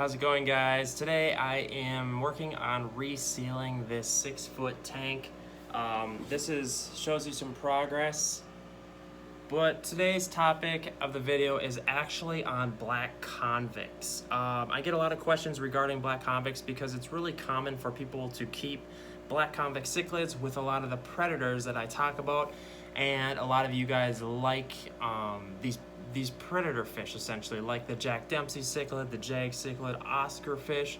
How's it going, guys? Today I am working on resealing this 6-foot tank. Shows you some progress, but today's topic of the video is actually on black convicts. I get a lot of questions regarding black convicts because it's really common for people to keep black convict cichlids with a lot of the predators that I talk about, and a lot of you guys like these predator fish, essentially, like the Jack Dempsey cichlid, the Jag cichlid, Oscar fish.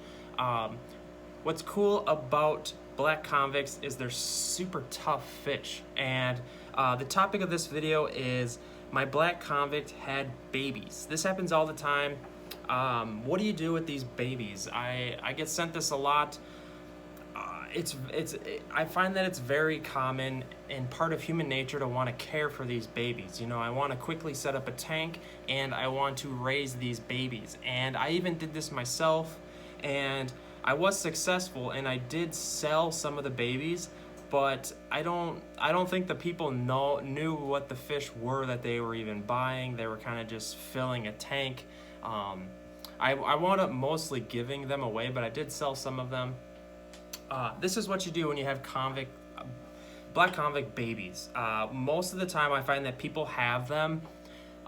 What's cool about black convicts is they're super tough fish, and the topic of this video is my black convict had babies. This happens all the time. What do you do with these babies? I get sent this a lot. I find that it's very common and part of human nature to want to care for these babies. You know, I want to quickly set up a tank and I want to raise these babies. And I even did this myself, and I was successful, and I did sell some of the babies, but I don't think the people knew what the fish were that they were even buying. They were kind of just filling a tank. I wound up mostly giving them away, but I did sell some of them. This is what you do when you have black convict babies. Most of the time I find that people have them.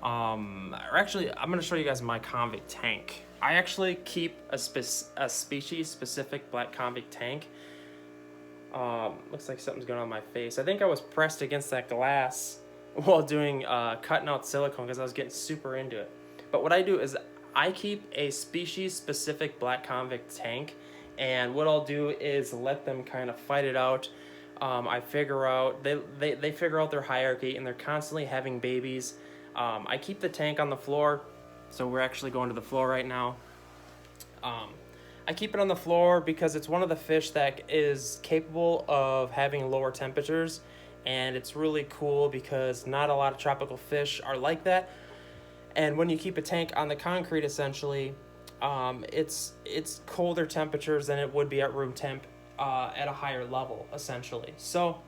Or actually, I'm going to show you guys my convict tank. I actually keep a species-specific black convict tank. Looks like something's going on my face. I think I was pressed against that glass while doing cutting out silicone because I was getting super into it. But what I do is I keep a species-specific black convict tank. And what I'll do is let them kind of fight it out. I figure out, they figure out their hierarchy, and they're constantly having babies. I keep the tank on the floor, so we're actually going to the floor right now. I keep it on the floor because it's one of the fish that is capable of having lower temperatures, and it's really cool because not a lot of tropical fish are like that. And when you keep a tank on the concrete, essentially, it's colder temperatures than it would be at room temp at a higher level, essentially. So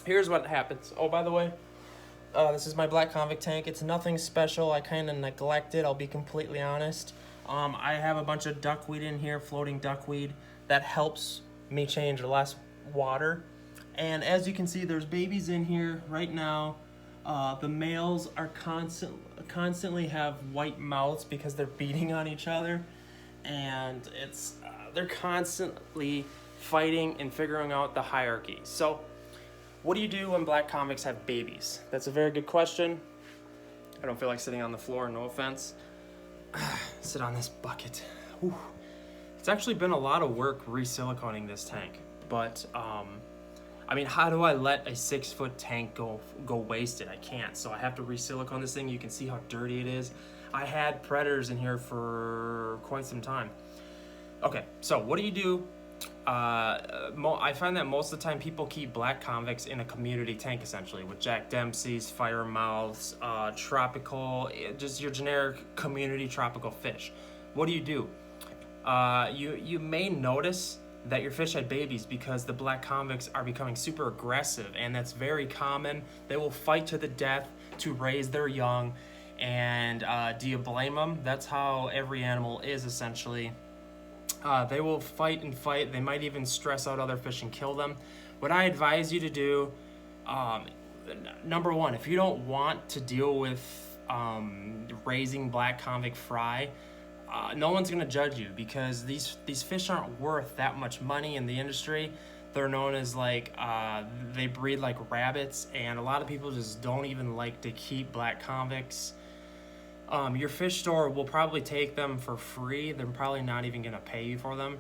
here's what happens. Oh, by the way, this is my black convict tank. It's nothing special. I kind of neglect it, I'll be completely honest. I have a bunch of duckweed in here, floating duckweed, that helps me change less water. And as you can see, there's babies in here right now. The males are constantly have white mouths because they're beating on each other, and they're constantly fighting and figuring out the hierarchy. So what do you do when black convicts have babies? That's a very good question. I don't feel like sitting on the floor, no offense. Sit on this bucket. Whew. It's actually been a lot of work re-siliconing this tank, but I mean, how do I let a 6-foot tank go wasted? I can't, so I have to re-silicone this thing. You can see how dirty it is. I had predators in here for quite some time. Okay, so what do you do? I find that most of the time people keep black convicts in a community tank, essentially, with Jack Dempsey's, fire mouths, tropical, just your generic community tropical fish. What do? You may notice that your fish had babies because the black convicts are becoming super aggressive, and that's very common. They will fight to the death to raise their young, and do you blame them? That's how every animal is, essentially. They will fight and fight. They might even stress out other fish and kill them. What I advise you to do, number one, if you don't want to deal with raising black convict fry, no one's gonna judge you because these fish aren't worth that much money in the industry. They're known as they breed like rabbits, and a lot of people just don't even like to keep black convicts. Your fish store will probably take them for free. They're probably not even gonna pay you for them.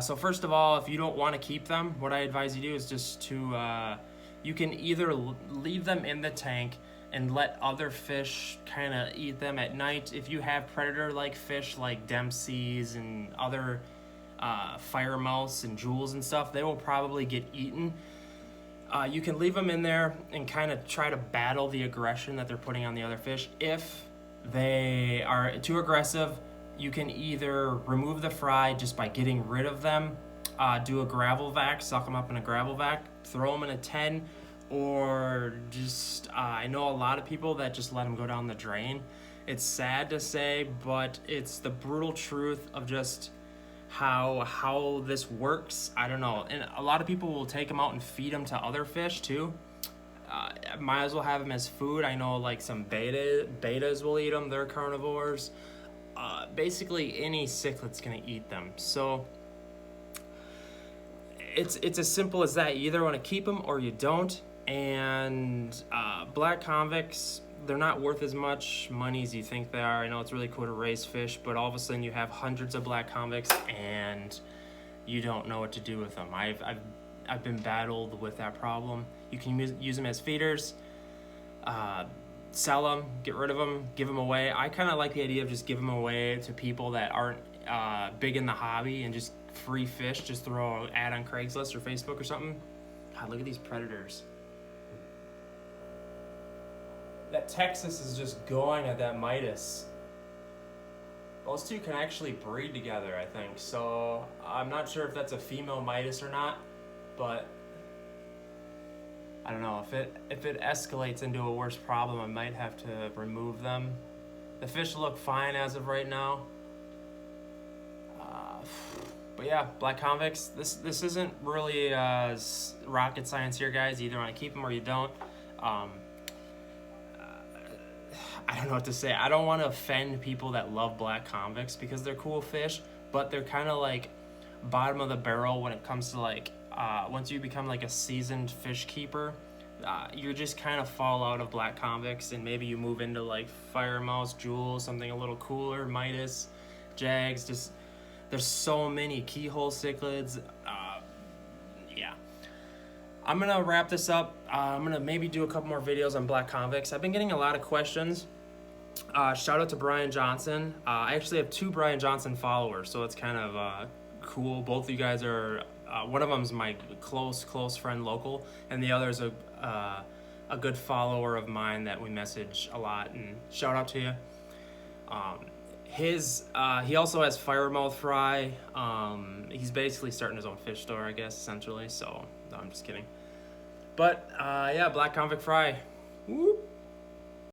So first of all, if you don't want to keep them, what I advise you do is just to you can either leave them in the tank and let other fish kind of eat them at night. If you have predator-like fish like Dempsey's and other fire mouths and jewels and stuff, they will probably get eaten. You can leave them in there and kind of try to battle the aggression that they're putting on the other fish. If they are too aggressive, you can either remove the fry just by getting rid of them, do a gravel vac, suck them up in a gravel vac, throw them in a 10, or just I know a lot of people that just let them go down the drain, It's sad to say, but it's the brutal truth of just how this works. I don't know. And a lot of people will take them out and feed them to other fish too. Might as well have them as food. I know like some bettas will eat them. They're carnivores. Basically any cichlids gonna eat them. So it's as simple as that. You either want to keep them or you don't. And black convicts, they're not worth as much money as you think they are. I know it's really cool to raise fish, but all of a sudden you have hundreds of black convicts and you don't know what to do with them. I've been battled with that problem. You can use them as feeders, sell them, get rid of them, give them away. I kind of like the idea of just giving them away to people that aren't big in the hobby and just free fish. Just throw an ad on Craigslist or Facebook or something. God, look at these predators. That Texas is just going at that Midas. Those two can actually breed together, I think. So I'm not sure if that's a female Midas or not, but I don't know. If it escalates into a worse problem, I might have to remove them. The fish look fine as of right now. But yeah, black convicts. This isn't really rocket science here, guys. You either want to keep them or you don't. I don't know what to say. I don't want to offend people that love black convicts because they're cool fish, but they're kind of like bottom of the barrel when it comes to like once you become like a seasoned fish keeper, you just kind of fall out of black convicts and maybe you move into like fire mouse, jewel, something a little cooler, Midas, jags. Just there's so many keyhole cichlids. Yeah. I'm gonna wrap this up. I'm gonna maybe do a couple more videos on black convicts. I've been getting a lot of questions. Shout out to Brian Johnson. I actually have 2 Brian Johnson followers, so it's kind of cool. Both of you guys are, one of them is my close friend local, and the other is a good follower of mine that we message a lot, and shout out to you. He also has Firemouth Fry. He's basically starting his own fish store, I guess, essentially, so no, I'm just kidding. But yeah, black convict fry. Whoop.